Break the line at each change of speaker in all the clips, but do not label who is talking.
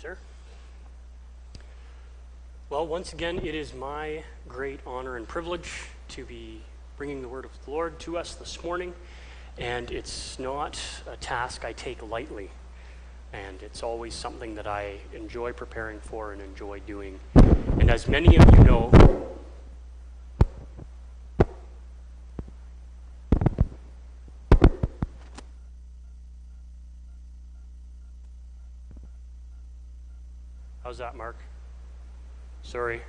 sir. Well, once again, it is my great honor and privilege to be bringing the word of the Lord to us this morning, and it's not a task I take lightly, and it's always something that I enjoy preparing for and enjoy doing. And as many of you know, how's that, Mark? Sorry.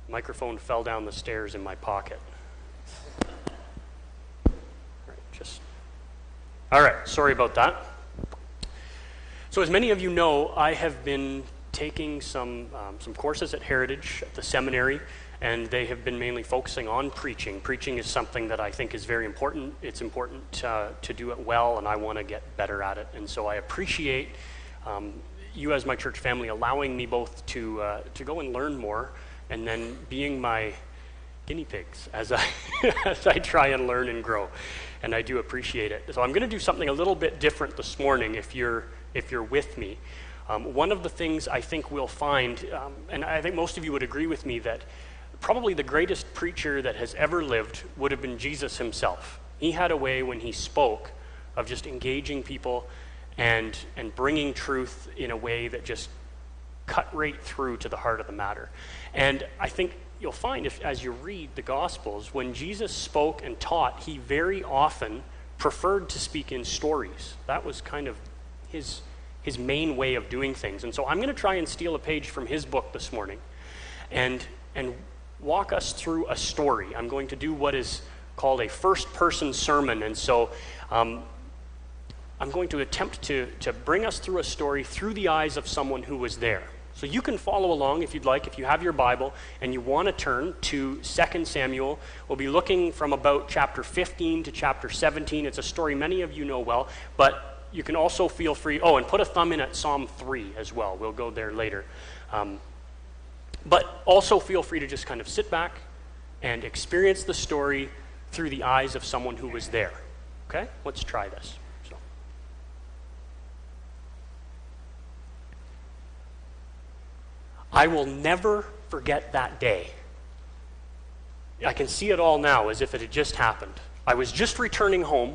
Microphone fell down the stairs in my pocket. All right, sorry about that. So as many of you know, I have been taking some courses at Heritage, at the seminary, and they have been mainly focusing on preaching. Preaching is something that I think is very important. It's important to do it well, and I want to get better at it. And so I appreciate you as my church family allowing me both to go and learn more, and then being my guinea pigs as I as I try and learn and grow. And I do appreciate it. So I'm going to do something a little bit different this morning if you're with me. One of the things I think we'll find, and I think most of you would agree with me, that probably the greatest preacher that has ever lived would have been Jesus himself. He had a way when he spoke of just engaging people and bringing truth in a way that just cut right through to the heart of the matter. And I think you'll find, as you read the Gospels, when Jesus spoke and taught, he very often preferred to speak in stories. That was kind of his main way of doing things. And so I'm going to try and steal a page from his book this morning and walk us through a story. I'm going to do what is called a first-person sermon. And so I'm going to attempt to bring us through a story through the eyes of someone who was there. So you can follow along if you'd like. If you have your Bible and you want to turn to 2 Samuel, we'll be looking from about chapter 15 to chapter 17. It's a story many of you know well, but you can also feel free, and put a thumb in at Psalm 3 as well. We'll go there later. But also feel free to just kind of sit back and experience the story through the eyes of someone who was there. Okay? Let's try this. I will never forget that day. I can see it all now as if it had just happened. I was just returning home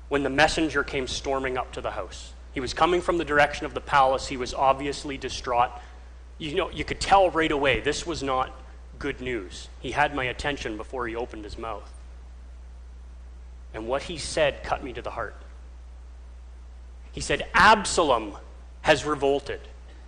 when the messenger came storming up to the house. He was coming from the direction of the palace. He was obviously distraught. You could tell right away this was not good news. He had my attention before he opened his mouth. And what he said cut me to the heart. He said, Absalom has revolted.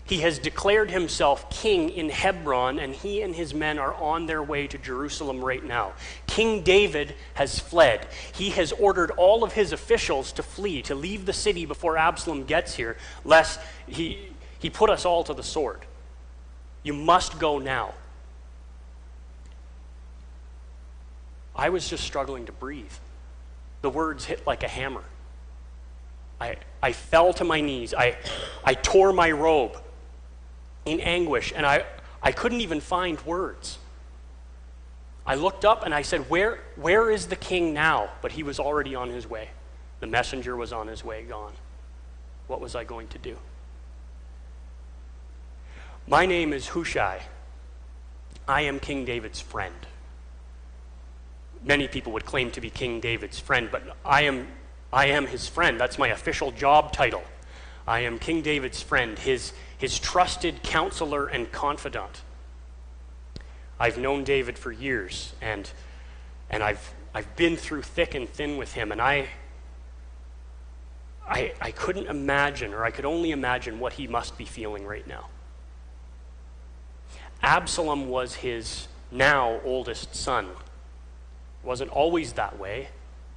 He has declared himself king in Hebron, and he and his men are on their way to Jerusalem right now. King David has fled. He has ordered all of his officials to flee, to leave the city before Absalom gets here, lest he put us all to the sword. You must go now. I was just struggling to breathe. The words hit like a hammer. I fell to my knees. I tore my robe in anguish, and I couldn't even find words. I looked up and I said, where is the king now? But he was already on his way. The messenger was on his way, gone. What was I going to do? My name is Hushai. I am King David's friend. Many people would claim to be King David's friend, but I am his friend. That's my official job title. I am King David's friend, his trusted counselor and confidant. I've known David for years, and I've been through thick and thin with him, and I couldn't imagine, or I could only imagine what he must be feeling right now. Absalom was his now oldest son. It wasn't always that way.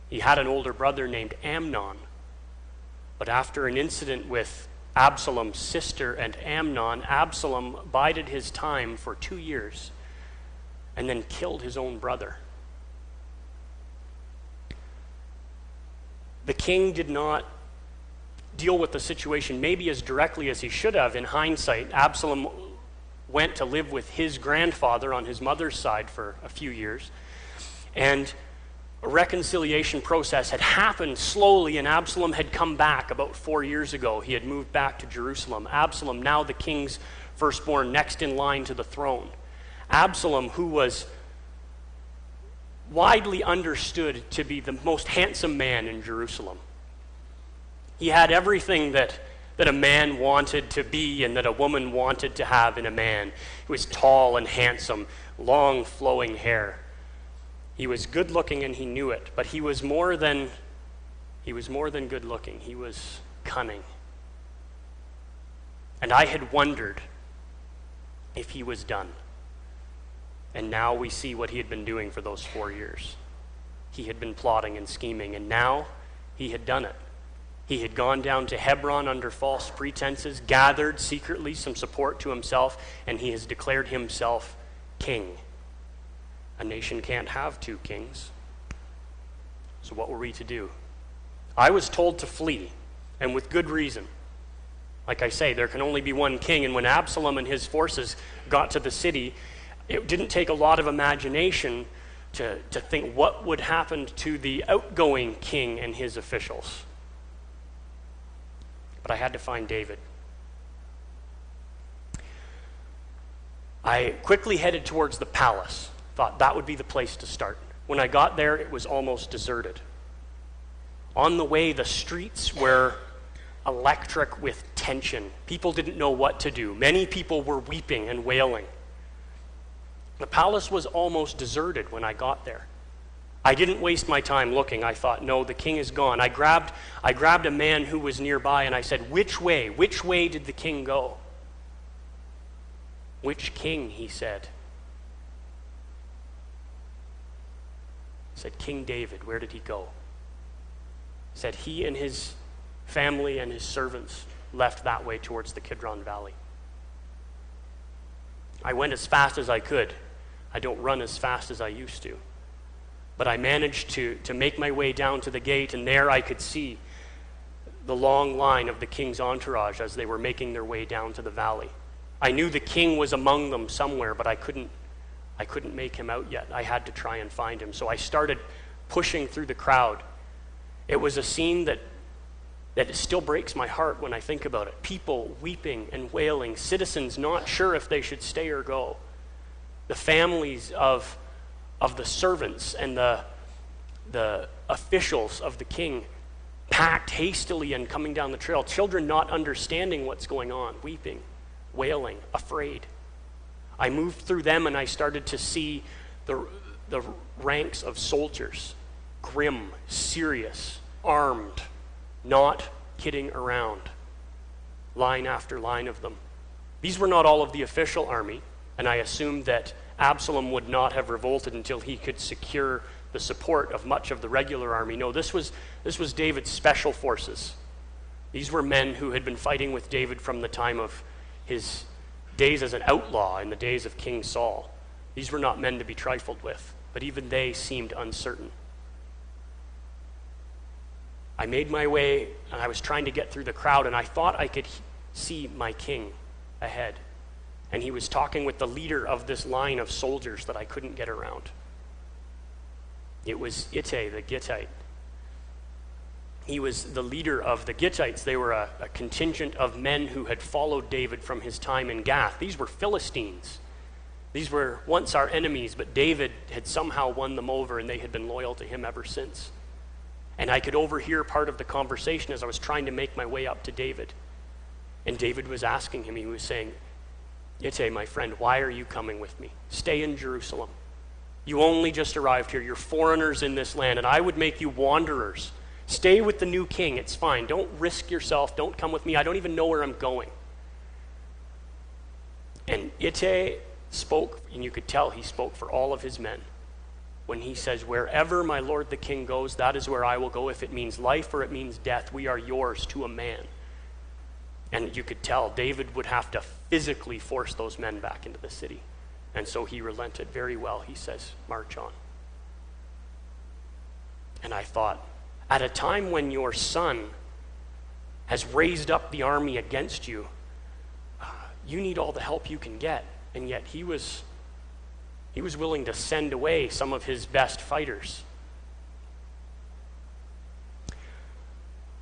He had an older brother named Amnon. But after an incident with Absalom's sister and Amnon, Absalom bided his time for 2 years and then killed his own brother. The king did not deal with the situation maybe as directly as he should have. In hindsight, Absalom went to live with his grandfather on his mother's side for a few years, reconciliation process had happened slowly, and Absalom had come back about 4 years ago. He had moved back to Jerusalem. Absalom, now the king's firstborn, next in line to the throne. Absalom, who was widely understood to be the most handsome man in Jerusalem. He had everything that a man wanted to be and that a woman wanted to have in a man. He was tall and handsome, long flowing hair. He was good looking and he knew it, but he was more than good looking. He was cunning. And I had wondered if he was done. And now we see what he had been doing for those 4 years. He had been plotting and scheming, and now he had done it. He had gone down to Hebron under false pretenses, gathered secretly some support to himself, and he has declared himself king. A nation can't have two kings. So what were we to do? I was told to flee, and with good reason. Like I say, there can only be one king, and when Absalom and his forces got to the city, it didn't take a lot of imagination to think what would happen to the outgoing king and his officials. But I had to find David. I quickly headed towards the palace. Thought that would be the place to start. When I got there, it was almost deserted. On the way, the streets were electric with tension. People didn't know what to do. Many people were weeping and wailing. The palace was almost deserted when I got there. I didn't waste my time looking. I thought, no, the king is gone. I grabbed a man who was nearby and I said, which way? Which way did the king go? Which king? He said. I said, King David. Where did he go? He said he and his family and his servants left that way towards the Kidron Valley. I went as fast as I could. I don't run as fast as I used to. But I managed to make my way down to the gate, and there I could see the long line of the king's entourage as they were making their way down to the valley. I knew the king was among them somewhere, but I couldn't make him out yet. I had to try and find him. So I started pushing through the crowd. It was a scene that still breaks my heart when I think about it. People weeping and wailing, citizens not sure if they should stay or go. The families of the servants and the officials of the king packed hastily and coming down the trail. Children not understanding what's going on, weeping, wailing, afraid. I moved through them and I started to see the ranks of soldiers, grim, serious, armed, not kidding around, line after line of them. These were not all of the official army, and I assumed that Absalom would not have revolted until he could secure the support of much of the regular army. No, this was David's special forces. These were men who had been fighting with David from the time of his days as an outlaw in the days of King Saul. These were not men to be trifled with, but even they seemed uncertain. I made my way, and I was trying to get through the crowd, and I thought I could see my king ahead. And he was talking with the leader of this line of soldiers that I couldn't get around. It was Ittai, the Gittite. He was the leader of the Gittites. They were a contingent of men who had followed David from his time in Gath. These were Philistines. These were once our enemies, but David had somehow won them over, and they had been loyal to him ever since. And I could overhear part of the conversation as I was trying to make my way up to David. And David was asking him, he was saying, Ittai, my friend, why are you coming with me? Stay in Jerusalem. You only just arrived here. You're foreigners in this land, and I would make you wanderers. Stay with the new king. It's fine. Don't risk yourself. Don't come with me. I don't even know where I'm going. And Ittai spoke, and you could tell he spoke for all of his men. When he says, wherever my lord the king goes, that is where I will go. If it means life or it means death, we are yours to a man. And you could tell David would have to physically force those men back into the city. And so he relented. Very well, he says, march on. And I thought, at a time when your son has raised up the army against you, you need all the help you can get. And yet he was willing to send away some of his best fighters.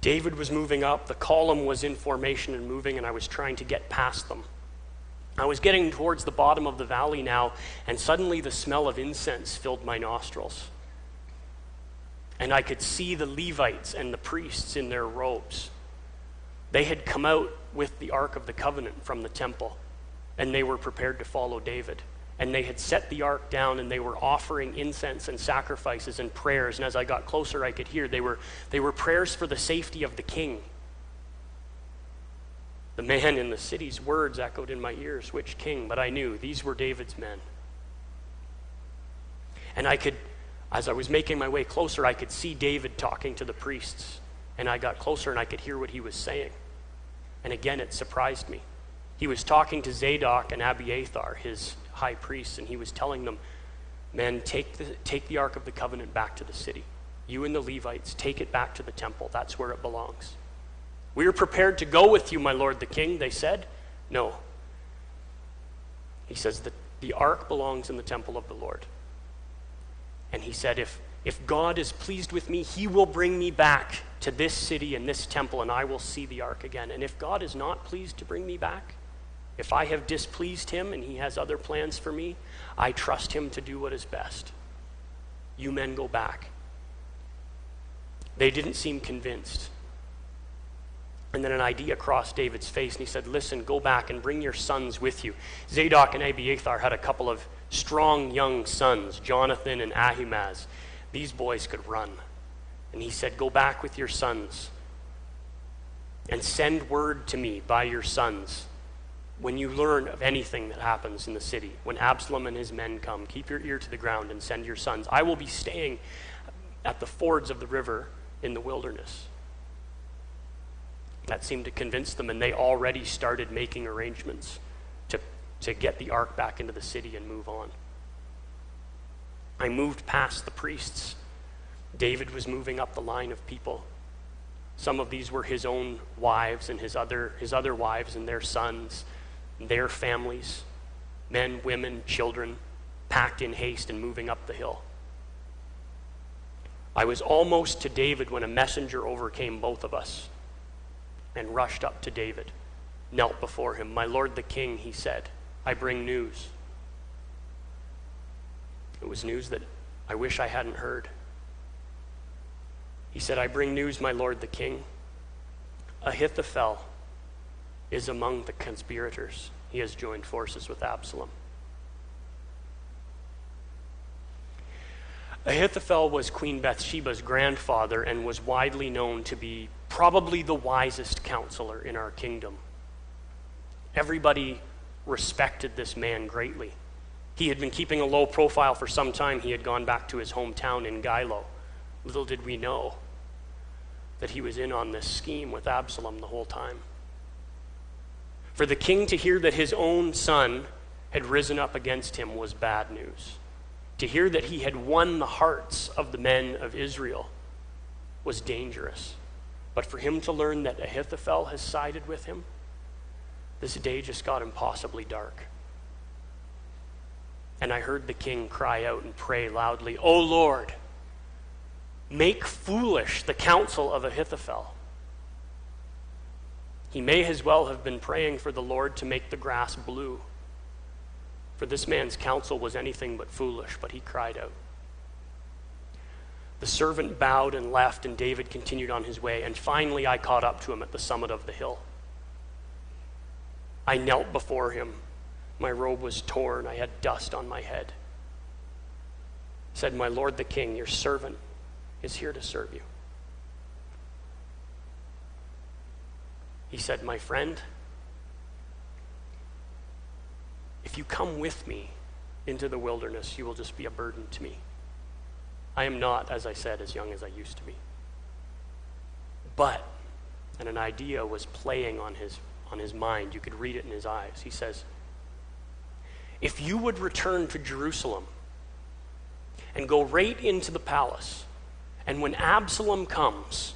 David was moving up, the column was in formation and moving, and I was trying to get past them. I was getting towards the bottom of the valley now, and suddenly the smell of incense filled my nostrils. And I could see the Levites and the priests in their robes. They had come out with the Ark of the Covenant from the temple, and they were prepared to follow David. And they had set the ark down, and they were offering incense and sacrifices and prayers. And as I got closer, I could hear they were prayers for the safety of the king. The man in the city's words echoed in my ears, which king? But I knew these were David's men. And as I was making my way closer, I could see David talking to the priests. And I got closer and I could hear what he was saying. And again, it surprised me. He was talking to Zadok and Abiathar, his high priests, and he was telling them, men, take the Ark of the Covenant back to the city. You and the Levites, take it back to the temple. That's where it belongs. We are prepared to go with you, my lord the king, they said. No. He says that the ark belongs in the temple of the Lord. And he said, if God is pleased with me, he will bring me back to this city and this temple, and I will see the ark again. And if God is not pleased to bring me back, if I have displeased him and he has other plans for me, I trust him to do what is best. You men go back. They didn't seem convinced. And then an idea crossed David's face, and he said, listen, go back and bring your sons with you. Zadok and Abiathar had a couple of strong young sons, Jonathan and Ahimaaz. These boys could run. And he said, go back with your sons and send word to me by your sons when you learn of anything that happens in the city. When Absalom and his men come, keep your ear to the ground and send your sons. I will be staying at the fords of the river in the wilderness. That seemed to convince them, and they already started making arrangements to get the ark back into the city and move on. I moved past the priests. David was moving up the line of people. Some of these were his own wives and his other wives and their sons, their families, men, women, children, packed in haste and moving up the hill. I was almost to David when a messenger overcame both of us and rushed up to David, knelt before him. My lord the king, he said, I bring news. It was news that I wish I hadn't heard. He said, I bring news, my lord the king. Ahithophel is among the conspirators. He has joined forces with Absalom. Ahithophel was Queen Bathsheba's grandfather and was widely known to be probably the wisest counselor in our kingdom. Everybody respected this man greatly. He had been keeping a low profile for some time. He had gone back to his hometown in Gilo. Little did we know that he was in on this scheme with Absalom the whole time. For the king to hear that his own son had risen up against him was bad news. To hear that he had won the hearts of the men of Israel was dangerous. But for him to learn that Ahithophel has sided with him, this day just got impossibly dark. And I heard the king cry out and pray loudly, O Lord, make foolish the counsel of Ahithophel. He may as well have been praying for the Lord to make the grass blue. For this man's counsel was anything but foolish, but he cried out. The servant bowed and left, and David continued on his way, and finally I caught up to him at the summit of the hill. I knelt before him. My robe was torn. I had dust on my head. I said, my lord the king, your servant is here to serve you. He said, my friend, if you come with me into the wilderness, you will just be a burden to me. I am not, as I said, as young as I used to be. But, and an idea was playing on his mind, you could read it in his eyes. He says, if you would return to Jerusalem and go right into the palace, and when Absalom comes,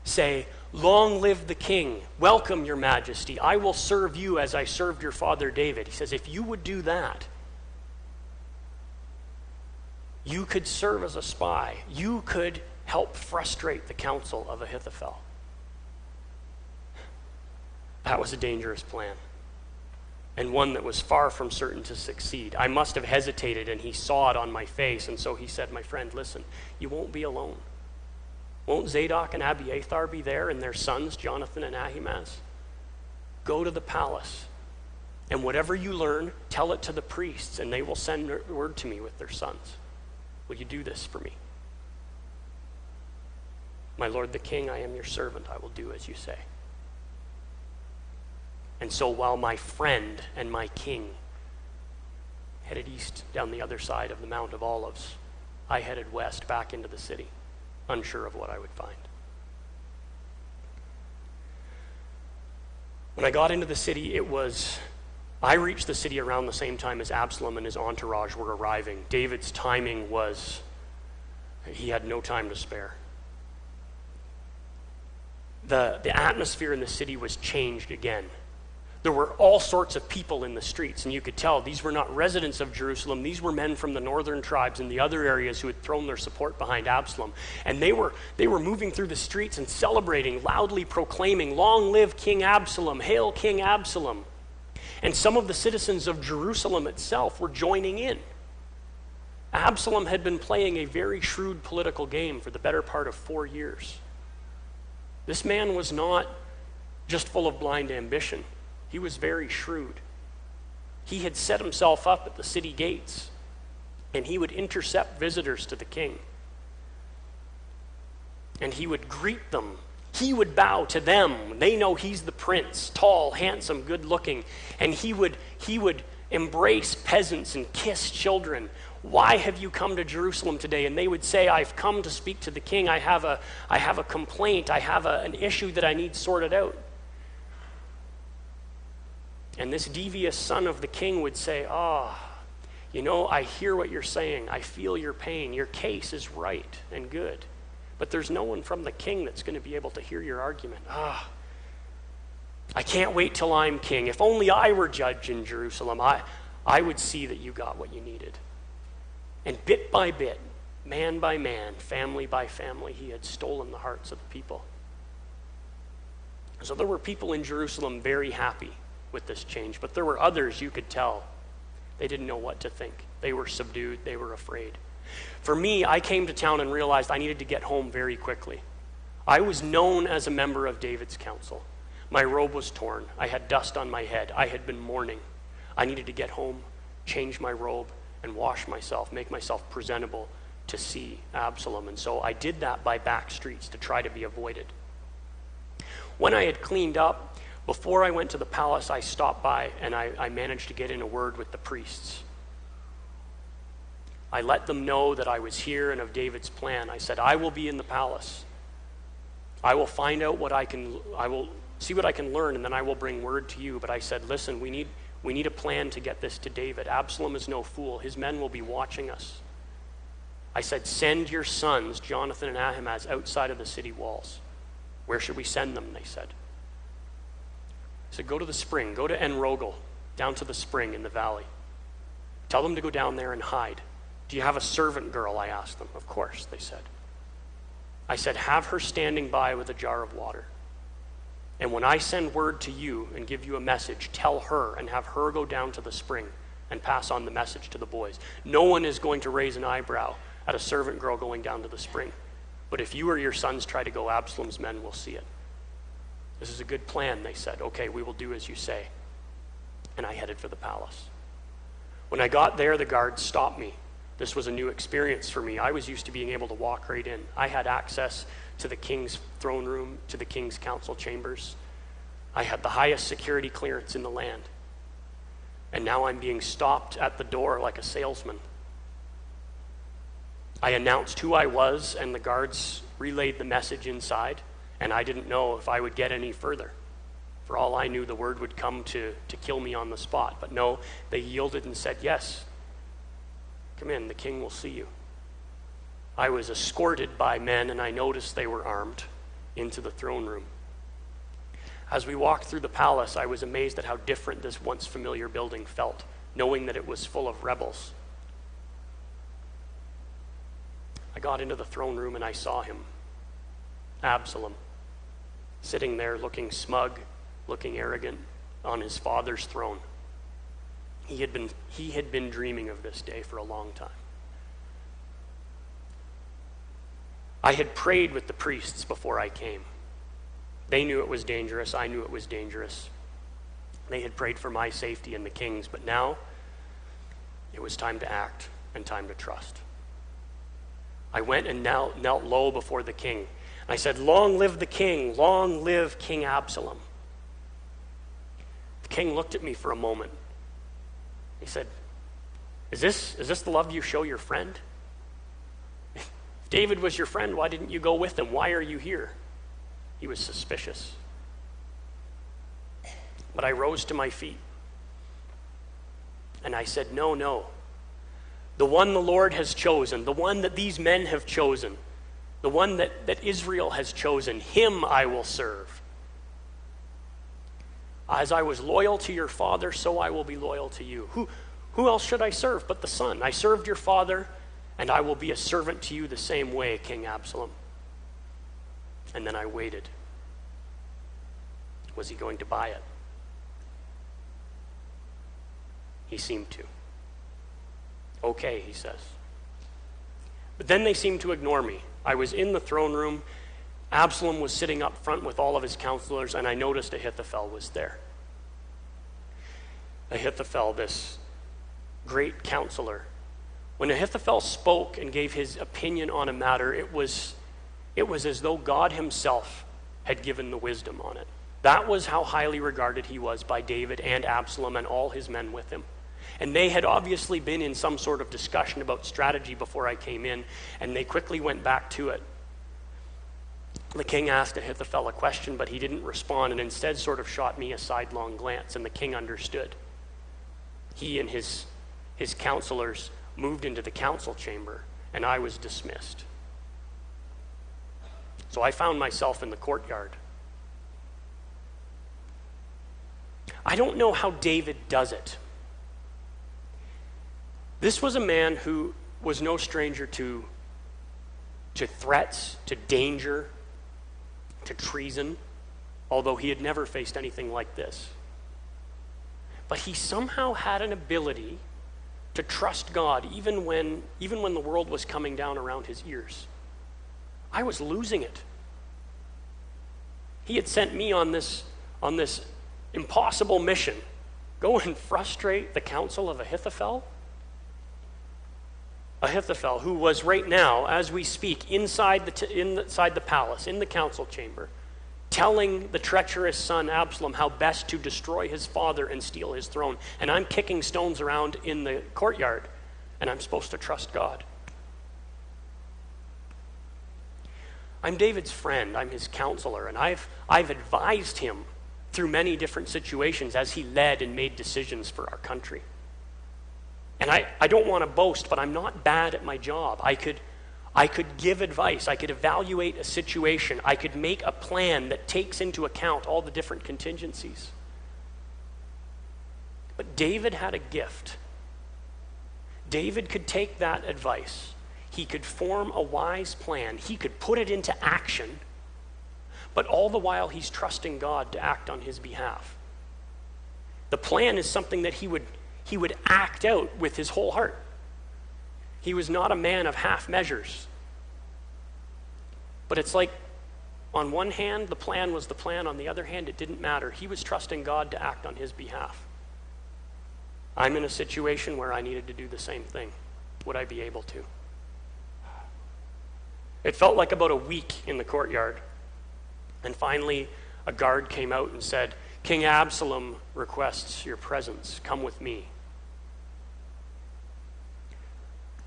say, long live the king, welcome your majesty, I will serve you as I served your father David. He says, if you would do that, you could serve as a spy. You could help frustrate the counsel of Ahithophel. That was a dangerous plan, and one that was far from certain to succeed. I must have hesitated, and he saw it on my face, and so he said, my friend, listen, you won't be alone. Won't Zadok and Abiathar be there, and their sons, Jonathan and Ahimaaz? Go to the palace, and whatever you learn, tell it to the priests, and they will send word to me with their sons. Will you do this for me? My lord the king, I am your servant. I will do as you say. And so while my friend and my king headed east down the other side of the Mount of Olives, I headed west back into the city, unsure of what I would find. When I got into the city, I reached the city around the same time as Absalom and his entourage were arriving. David's timing he had no time to spare. The atmosphere in the city was changed again. There were all sorts of people in the streets, and you could tell these were not residents of Jerusalem. These were men from the northern tribes and the other areas who had thrown their support behind Absalom. And they were moving through the streets and celebrating, loudly proclaiming, "Long live King Absalom! Hail King Absalom!" And some of the citizens of Jerusalem itself were joining in. Absalom had been playing a very shrewd political game for the better part of 4 years. This man was not just full of blind ambition. He was very shrewd. He had set himself up at the city gates, and he would intercept visitors to the king. And he would greet them. He would bow to them. They know he's the prince, tall, handsome, good-looking. And he would embrace peasants and kiss children. "Why have you come to Jerusalem today?" And they would say, "I've come to speak to the king. I have a complaint. I have an issue that I need sorted out." And this devious son of the king would say, I hear what you're saying. I feel your pain. Your case is right and good. But there's no one from the king that's going to be able to hear your argument. I can't wait till I'm king. If only I were judge in Jerusalem, I would see that you got what you needed. And bit by bit, man by man, family by family, he had stolen the hearts of the people. So there were people in Jerusalem very happy with this change, but there were others you could tell they didn't know what to think. They were subdued, they were afraid. For me, I came to town and realized I needed to get home very quickly. I was known as a member of David's council. My robe was torn. I had dust on my head. I had been mourning. I needed to get home, change my robe, and wash myself, make myself presentable to see Absalom. And so I did that by back streets to try to be avoided. When I had cleaned up, before I went to the palace, I stopped by and I managed to get in a word with the priests. I let them know that I was here and of David's plan. I said, I will be in the palace. I will find out I will see what I can learn, and then I will bring word to you. But I said, listen, we need a plan to get this to David. Absalom is no fool. His men will be watching us. I said, send your sons, Jonathan and Ahimaaz, outside of the city walls. Where should we send them? They said. I said, go to the spring. Go to En-Rogel, down to the spring in the valley. Tell them to go down there and hide. Do you have a servant girl? I asked them. Of course, they said. I said, have her standing by with a jar of water. And when I send word to you and give you a message, tell her and have her go down to the spring and pass on the message to the boys. No one is going to raise an eyebrow at a servant girl going down to the spring. But if you or your sons try to go, Absalom's men will see it. This is a good plan, they said. Okay, we will do as you say. And I headed for the palace. When I got there, the guards stopped me. This was a new experience for me. I was used to being able to walk right in. I had access to the king's throne room, to the king's council chambers. I had the highest security clearance in the land. And now I'm being stopped at the door like a salesman. I announced who I was, and the guards relayed the message inside, and I didn't know if I would get any further. For all I knew, the word would come to kill me on the spot. But no, they yielded and said, yes, come in, the king will see you. I was escorted by men, and I noticed they were armed, into the throne room. As we walked through the palace, I was amazed at how different this once familiar building felt, knowing that it was full of rebels. I got into the throne room and I saw him, Absalom, sitting there looking smug, looking arrogant on his father's throne. He had been dreaming of this day for a long time. I had prayed with the priests before I came. They knew it was dangerous. I knew it was dangerous. They had prayed for my safety and the king's, but now it was time to act and time to trust. I went and knelt low before the king. And I said, "Long live the king, long live King Absalom." The king looked at me for a moment. He said, Is this the love you show your friend? If David was your friend, why didn't you go with him? Why are you here? He was suspicious. But I rose to my feet. And I said, No. The one the Lord has chosen, the one that these men have chosen, the one that Israel has chosen, him I will serve. As I was loyal to your father, so I will be loyal to you. Who else should I serve but the son? I served your father, and I will be a servant to you the same way, King Absalom. And then I waited. Was he going to buy it? He seemed to. Okay, he says. But then they seemed to ignore me. I was in the throne room. Absalom was sitting up front with all of his counselors, and I noticed Ahithophel was there. Ahithophel, this great counselor. When Ahithophel spoke and gave his opinion on a matter, it was as though God himself had given the wisdom on it. That was how highly regarded he was by David and Absalom and all his men with him. And they had obviously been in some sort of discussion about strategy before I came in, and they quickly went back to it. The king asked Ahithophel a question, but he didn't respond, and instead sort of shot me a sidelong glance, and the king understood. He and his counselors moved into the council chamber, and I was dismissed. So I found myself in the courtyard. I don't know how David does it. This was a man who was no stranger to threats, to danger, to treason, although he had never faced anything like this. But he somehow had an ability to trust God even when the world was coming down around his ears. I was losing it. He had sent me on this impossible mission. Go and frustrate the counsel of Ahithophel? Ahithophel, who was right now, as we speak, inside the palace, in the council chamber, telling the treacherous son Absalom how best to destroy his father and steal his throne. And I'm kicking stones around in the courtyard, and I'm supposed to trust God. I'm David's friend, I'm his counselor, and I've advised him through many different situations as he led and made decisions for our country. And I don't want to boast, but I'm not bad at my job. I could give advice. I could evaluate a situation. I could make a plan that takes into account all the different contingencies. But David had a gift. David could take that advice. He could form a wise plan. He could put it into action. But all the while, he's trusting God to act on his behalf. The plan is something that he would act out with his whole heart. He was not a man of half measures. But it's like, on one hand, the plan was the plan. On the other hand, it didn't matter. He was trusting God to act on his behalf. I'm in a situation where I needed to do the same thing. Would I be able to? It felt like about a week in the courtyard. And finally, a guard came out and said, "King Absalom requests your presence. Come with me."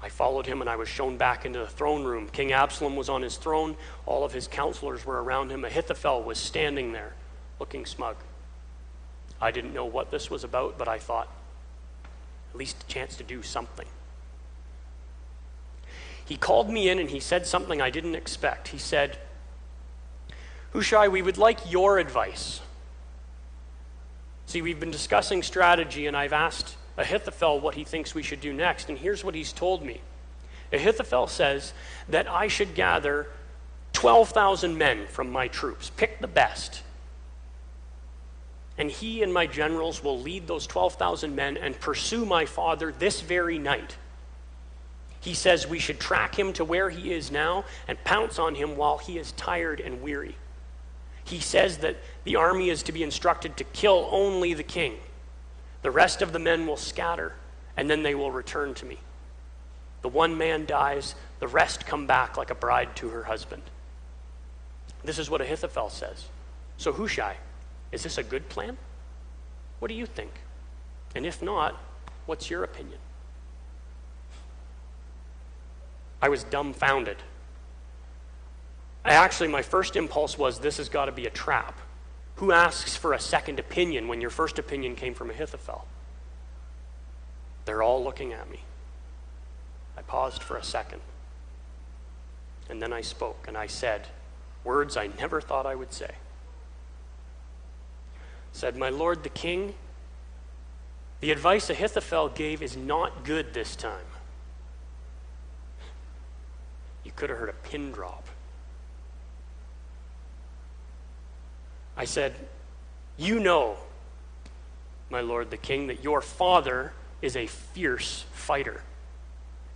I followed him and I was shown back into the throne room. King Absalom was on his throne. All of his counselors were around him. Ahithophel was standing there, looking smug. I didn't know what this was about, but I thought, at least a chance to do something. He called me in and he said something I didn't expect. He said, "Hushai, we would like your advice. See, we've been discussing strategy, and I've asked Ahithophel what he thinks we should do next, and here's what he's told me. Ahithophel says that I should gather 12,000 men from my troops, pick the best, and he and my generals will lead those 12,000 men and pursue my father this very night. He says we should track him to where he is now and pounce on him while he is tired and weary. He says that the army is to be instructed to kill only the king. The rest of the men will scatter, and then they will return to me. The one man dies, the rest come back like a bride to her husband. This is what Ahithophel says. So Hushai, is this a good plan? What do you think? And if not, what's your opinion? I was dumbfounded. My first impulse was, this has got to be a trap. Who asks for a second opinion when your first opinion came from Ahithophel? They're all looking at me. I paused for a second. And then I spoke, and I said words I never thought I would say. Said, my lord the king, the advice Ahithophel gave is not good this time. You could have heard a pin drop. I said, you know, my lord the king, that your father is a fierce fighter,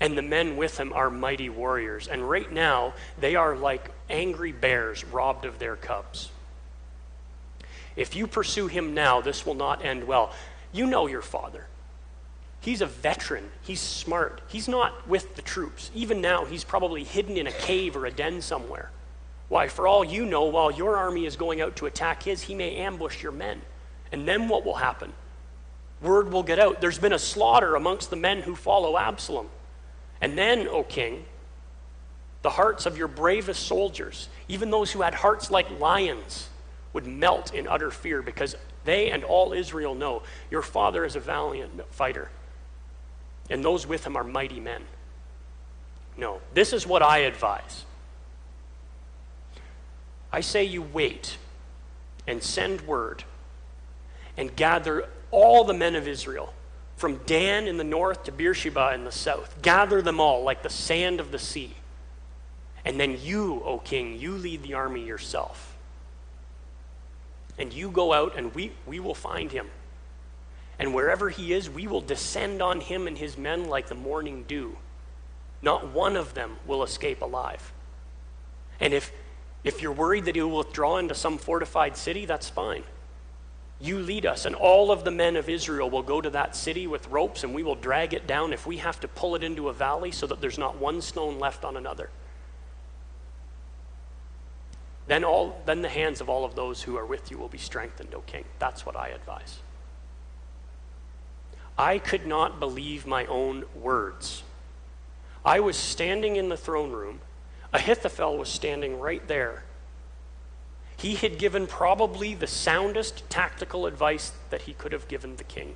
and the men with him are mighty warriors, and right now they are like angry bears robbed of their cubs. If you pursue him now, this will not end well. You know your father. He's a veteran. He's smart. He's not with the troops. Even now, he's probably hidden in a cave or a den somewhere. Why, for all you know, while your army is going out to attack his, he may ambush your men. And then what will happen? Word will get out. There's been a slaughter amongst the men who follow Absalom. And then, O king, the hearts of your bravest soldiers, even those who had hearts like lions, would melt in utter fear, because they and all Israel know your father is a valiant fighter, and those with him are mighty men. No, this is what I advise. I say you wait and send word and gather all the men of Israel, from Dan in the north to Beersheba in the south. Gather them all like the sand of the sea. And then you, O king, you lead the army yourself. And you go out, and we will find him. And wherever he is, we will descend on him and his men like the morning dew. Not one of them will escape alive. And if you're worried that he will withdraw into some fortified city, that's fine. You lead us, and all of the men of Israel will go to that city with ropes, and we will drag it down if we have to pull it into a valley so that there's not one stone left on another. Then the hands of all of those who are with you will be strengthened, O king. That's what I advise. I could not believe my own words. I was standing in the throne room. Ahithophel was standing right there. He had given probably the soundest tactical advice that he could have given the king.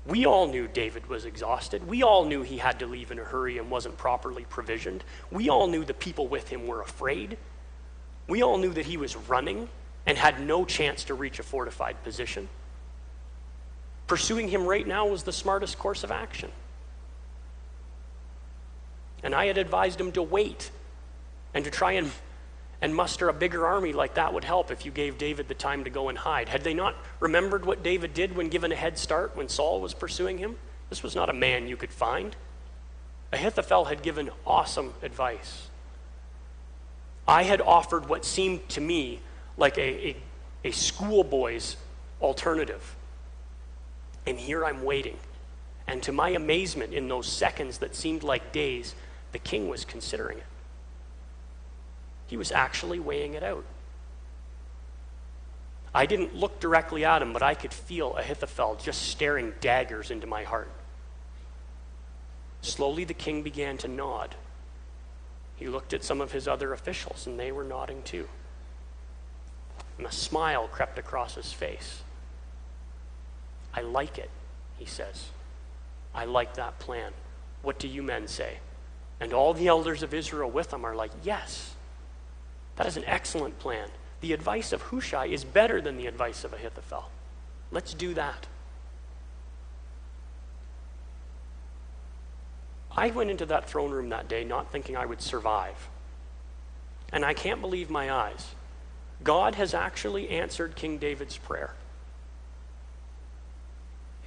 We all knew David was exhausted. We all knew he had to leave in a hurry and wasn't properly provisioned. We all knew the people with him were afraid. We all knew that he was running and had no chance to reach a fortified position. Pursuing him right now was the smartest course of action. And I had advised him to wait and to try and muster a bigger army like that would help if you gave David the time to go and hide. Had they not remembered what David did when given a head start when Saul was pursuing him? This was not a man you could find. Ahithophel had given awesome advice. I had offered what seemed to me like a schoolboy's alternative. And here I'm waiting. And to my amazement, in those seconds that seemed like days, the king was considering it. He was actually weighing it out. I didn't look directly at him, but I could feel Ahithophel just staring daggers into my heart. Slowly the king began to nod. He looked at some of his other officials, and they were nodding too. And a smile crept across his face. I like it, he says. I like that plan. What do you men say? And all the elders of Israel with him are like, yes, that is an excellent plan. The advice of Hushai is better than the advice of Ahithophel. Let's do that. I went into that throne room that day not thinking I would survive. And I can't believe my eyes. God has actually answered King David's prayer.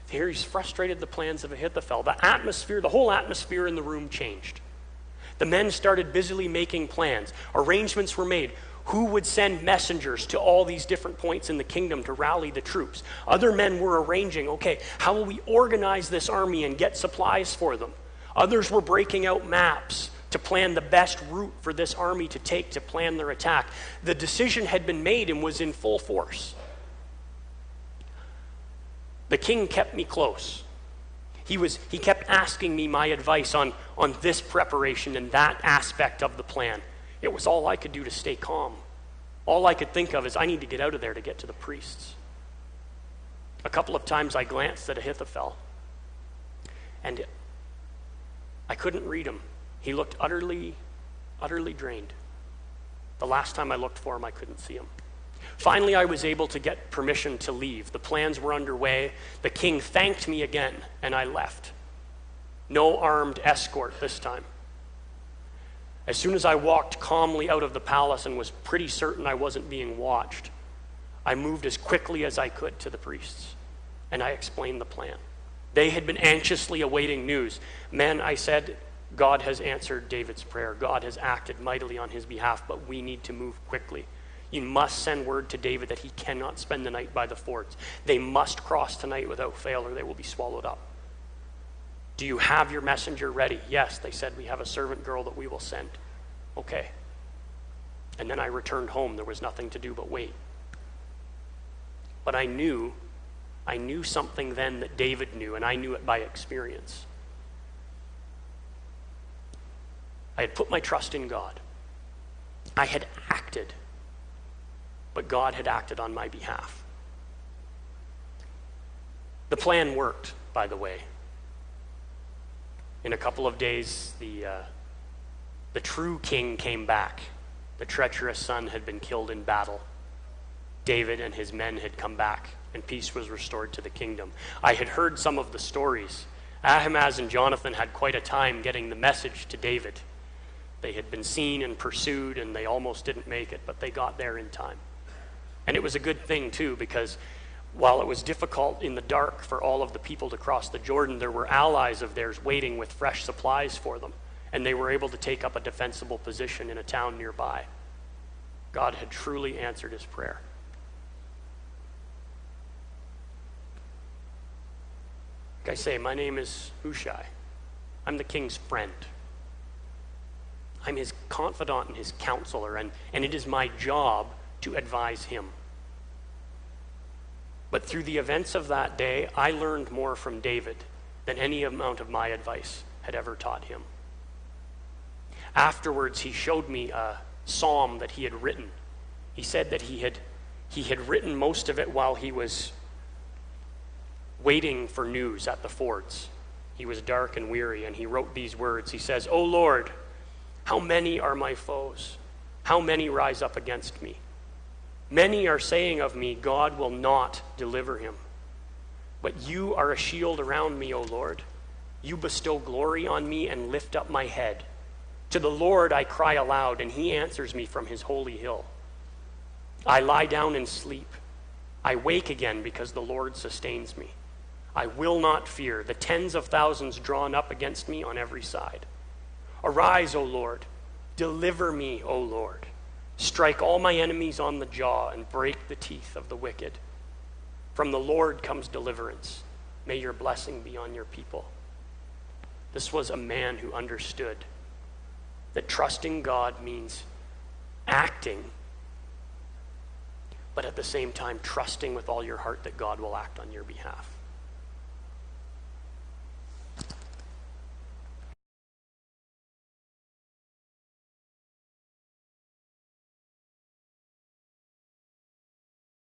Here he's frustrated the plans of Ahithophel. The whole atmosphere in the room changed. The men started busily making plans. Arrangements were made. Who would send messengers to all these different points in the kingdom to rally the troops? Other men were arranging, okay, how will we organize this army and get supplies for them? Others were breaking out maps to plan the best route for this army to take to plan their attack. The decision had been made and was in full force. The king kept me close. He kept asking me my advice on this preparation and that aspect of the plan. It was all I could do to stay calm. All I could think of is I need to get out of there to get to the priests. A couple of times I glanced at Ahithophel, and I couldn't read him. He looked utterly drained. The last time I looked for him, I couldn't see him. Finally, I was able to get permission to leave. The plans were underway. The king thanked me again, and I left. No armed escort this time. As soon as I walked calmly out of the palace and was pretty certain I wasn't being watched, I moved as quickly as I could to the priests, and I explained the plan. They had been anxiously awaiting news. Men, I said, God has answered David's prayer. God has acted mightily on his behalf, but we need to move quickly. You must send word to David that he cannot spend the night by the fords. They must cross tonight without fail, or they will be swallowed up. Do you have your messenger ready? Yes, they said, we have a servant girl that we will send. Okay. And then I returned home. There was nothing to do but wait. But I knew something then that David knew, and I knew it by experience. I had put my trust in God. I had acted, but God had acted on my behalf. The plan worked, by the way. In a couple of days, the true king came back. The treacherous son had been killed in battle. David and his men had come back, and peace was restored to the kingdom. I had heard some of the stories. Ahimaaz and Jonathan had quite a time getting the message to David. They had been seen and pursued, and they almost didn't make it, but they got there in time. And it was a good thing, too, because while it was difficult in the dark for all of the people to cross the Jordan, there were allies of theirs waiting with fresh supplies for them, and they were able to take up a defensible position in a town nearby. God had truly answered his prayer. Like I say, my name is Hushai. I'm the king's friend. I'm his confidant and his counselor, and it is my job to advise him. But through the events of that day, I learned more from David than any amount of my advice had ever taught him. Afterwards, he showed me a psalm that he had written. He said that he had written most of it while he was waiting for news at the fords. He was dark and weary, and he wrote these words. He says, "O Lord, how many are my foes? How many rise up against me? Many are saying of me, God will not deliver him. But you are a shield around me, O Lord. You bestow glory on me and lift up my head. To the Lord I cry aloud, and he answers me from his holy hill. I lie down and sleep. I wake again because the Lord sustains me. I will not fear the tens of thousands drawn up against me on every side. Arise, O Lord. Deliver me, O Lord. Strike all my enemies on the jaw and break the teeth of the wicked. From the Lord comes deliverance. May your blessing be on your people." This was a man who understood that trusting God means acting, but at the same time trusting with all your heart that God will act on your behalf.